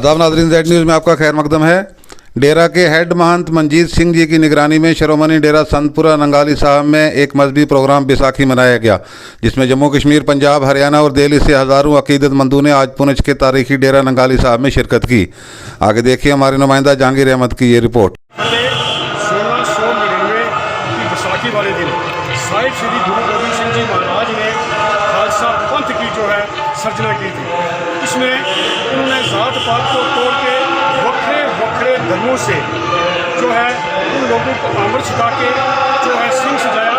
आदाब नाज़रीन, Z news में आपका खैर मकदम है। डेरा के हेड महंत मंजीत सिंह जी की निगरानी में शिरोमणि डेरा संतपुरा नंगाली साहब में एक मजहबी प्रोग्राम बैसाखी मनाया गया, जिसमें जम्मू कश्मीर, पंजाब, हरियाणा और दिल्ली से हज़ारों अकीदतमंदों ने आज पुंछ के तारीखी डेरा नंगाली साहब में शिरकत की। आगे देखिए हमारे नुमाइंदा जहांगीर अहमद की ये रिपोर्ट। 1699 की बैसाखी वाले दिन साहिब श्री गुरु गोबिंद सिंह जी महाराज ने खालसा पंथ की जो है सर्जना की थी। इसमें उन्होंने ज़ात पात को तोड़ के वक्रे वक्रे धर्मों से जो है उन लोगों को अमृत छका के जो है सिंह सजाया।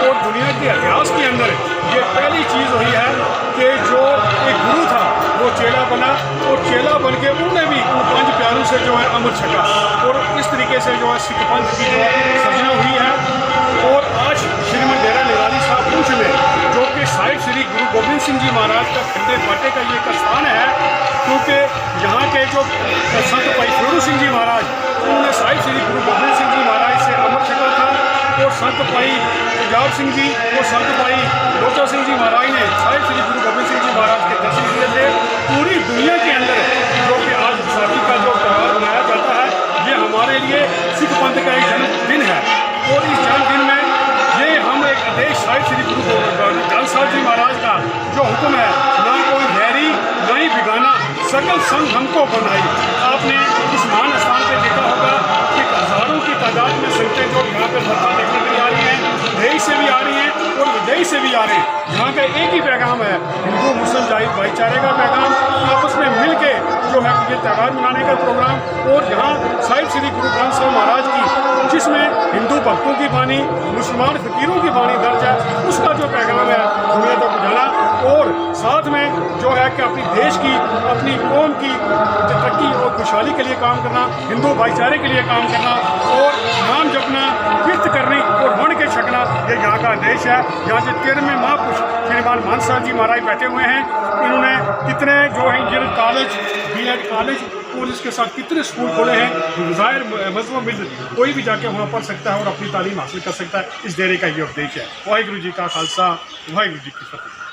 और दुनिया के इतिहास के अंदर ये पहली चीज़ हुई है कि जो एक गुरु था वो चेला बना और चेला बन के उन्होंने भी उन 5 प्यारों से जो है अमृत छका और इस तरीके से जो है सिख पंथ की जो सर्जना हुई है। और आज श्रीमद डेरा निराली साहब पुंछ में जो कि साहिब श्री गुरु गोबिंद सिंह जी महाराज का खंडे बाटे का ये एक स्थान है, क्योंकि यहाँ के जो संत भाई फेरू सिंह जी महाराज उन्होंने साहिब श्री गुरु गोबिंद सिंह जी महाराज से अमृत छका था। और संत भाई पंजाब सिंह जी और संत भाई लोचा सिंह जी महाराज ने साहिब श्री गुरु गोबिंद सिंह जी महाराज के दर्शन किए थे। पूरी दुनिया के अंदर जो कि आज बैसाखी का जो त्यौहार मनाया जाता है, ये हमारे लिए सिख पंथ का एक जन्मदिन है। और इस जन्मदिन में ये हम एक आदेश साहिब श्री गुरु ग्रंथ साहब जी महाराज का जो हुक्म है, ना कोई वैरी ना ही बिगाना सकल संग हमको बनाई। आपने इस महान स्थान पर देखा होगा कि हज़ारों की तादाद में संगतें जो यहाँ पर मत्था देखने के लिए आ रही हैं, देश से भी आ रही हैं और विदेश से भी आ रहे हैं। यहाँ का एक ही पैगाम है, हिंदू मुस्लिम भाईचारे का पैगाम, आपस में मिल के जो है ये त्यौहार मनाने का प्रोग्राम। और यहाँ साहिब श्री गुरु ग्रंथ साहब महाराज की, जिसमें हिंदू भक्तों की बानी, मुसलमान फकीरों की बानी दर्ज है, उसका जो पैगाम है दुनिया तक पहुँचाना। और साथ में जो है कि अपनी देश की, अपनी कौम की तरक्की और खुशहाली के लिए काम करना, हिंदू भाईचारे के लिए काम करना और नाम जपना, कीर्त करनी और वण के छकना, ये यहाँ का आदेश है। यहाँ से 13वें महापुरुष श्रीमान महंत साहब जी महाराज बैठे हुए हैं। इन्होंने कितने जो है इंजीनियर कॉलेज, BEd कॉलेज और इसके साथ कितने स्कूल खोले हैं। ज़ाहिर मजहब मिल कोई भी जाके वहाँ पढ़ सकता है और अपनी तालीम हासिल कर सकता है। इस डेरे का ये उपदेश है। वाहिगुरु जी का खालसा, वाहिगुरु जी की फतेह।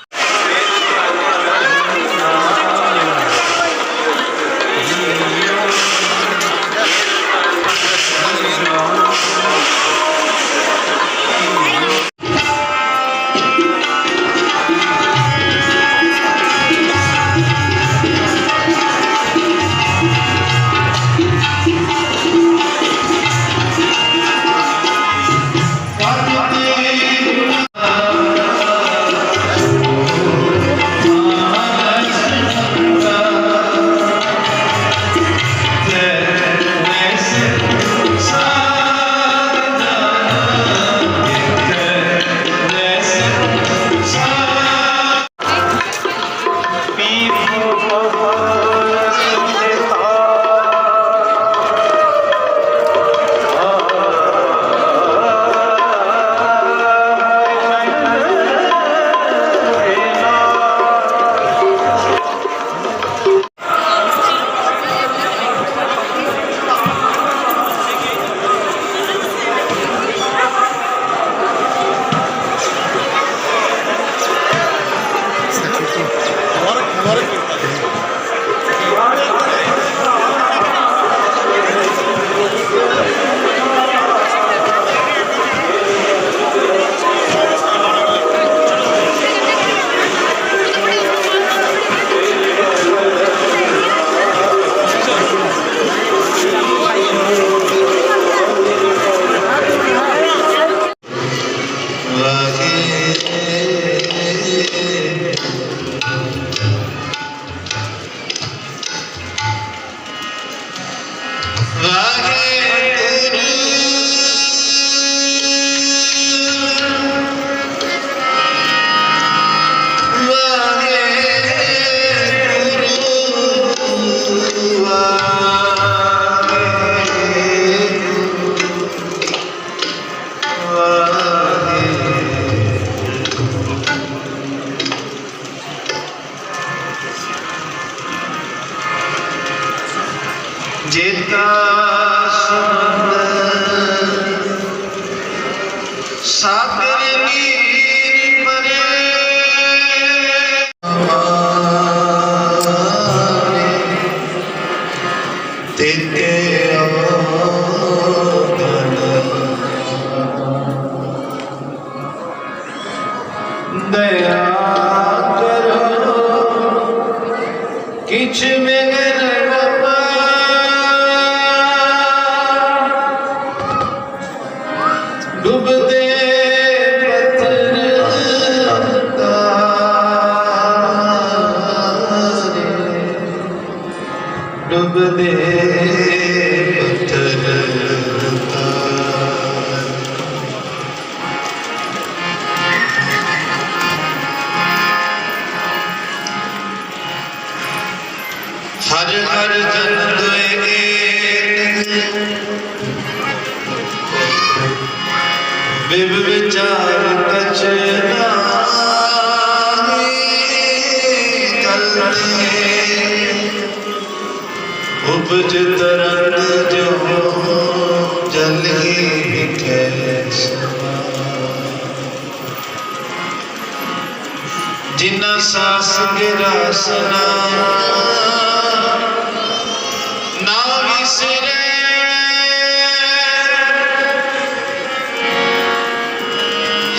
दया करो किछ मेरे रब्बा डूबदे पत्थर तारे डूबदे पत्थर हर हर जन दुए बिब विचार कछ उपज तरंग जो जल ही जिना सास गिरासना ना विसरे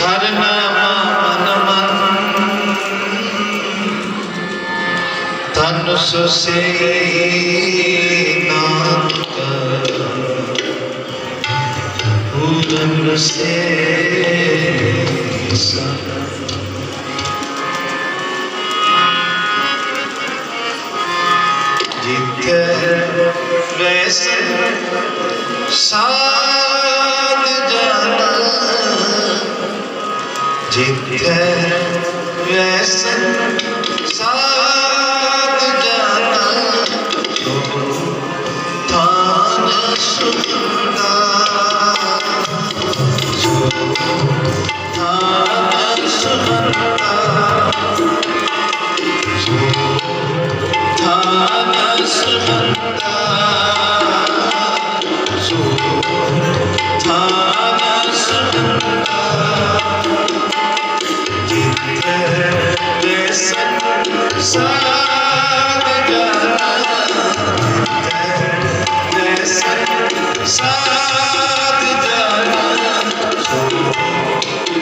हर नाम मन मन धनुष से नाम पूरन से जिते वैसे साथ जाना जिते वैसे साथ जाना थान सुनना थान सुनना थान सुनना थान सुनना जिते वैसे साथ जाना वैसे साथ जाना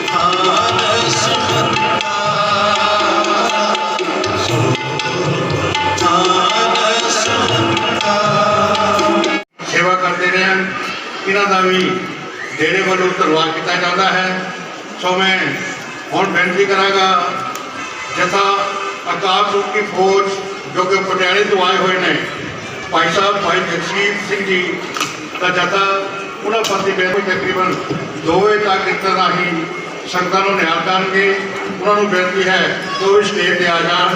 थान सुनना थान सुनना सेवा करते रहे हैं इन्हों का भी डेरे वालों धन्यवाद किया जाता है। सो मैं हुण बेनती करांगा जथा अकाल पुरख की फौज जो कि पटियाले तो आए हुए हैं भाई साहब भाई जगसीर सिंह जी का जथा उन्होंने प्रति तकरीबन 2 बजे तक कीर्तन राही संगतां नूं निहाल करके उन्होंने बेनती है कि वो स्टेज पर आ जान।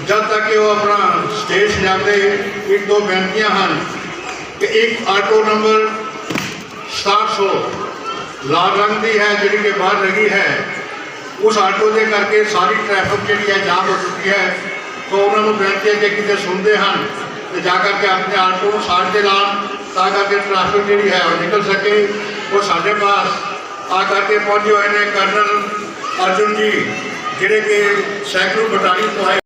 जब तक कि वो अपना स्टेज सजाते एक दो बेनतियां हैं कि एक आटो नंबर 700 लाल रंग की है जी कि बाहर लगी है उस आटो के करके सारी ट्रैफिक जी है जाम हो चुकी है। तो उन्होंने बेनती है कि कितने सुनते हैं तो जा करके अपने आटो को साइड से लान ता करके ट्रैफिक जी है और निकल सके। वो साढ़े पास आ करके पहुँचे हुए हैं कर्नल अर्जुन जी जोड़े कि सैकड़ों बटालियन तो आए।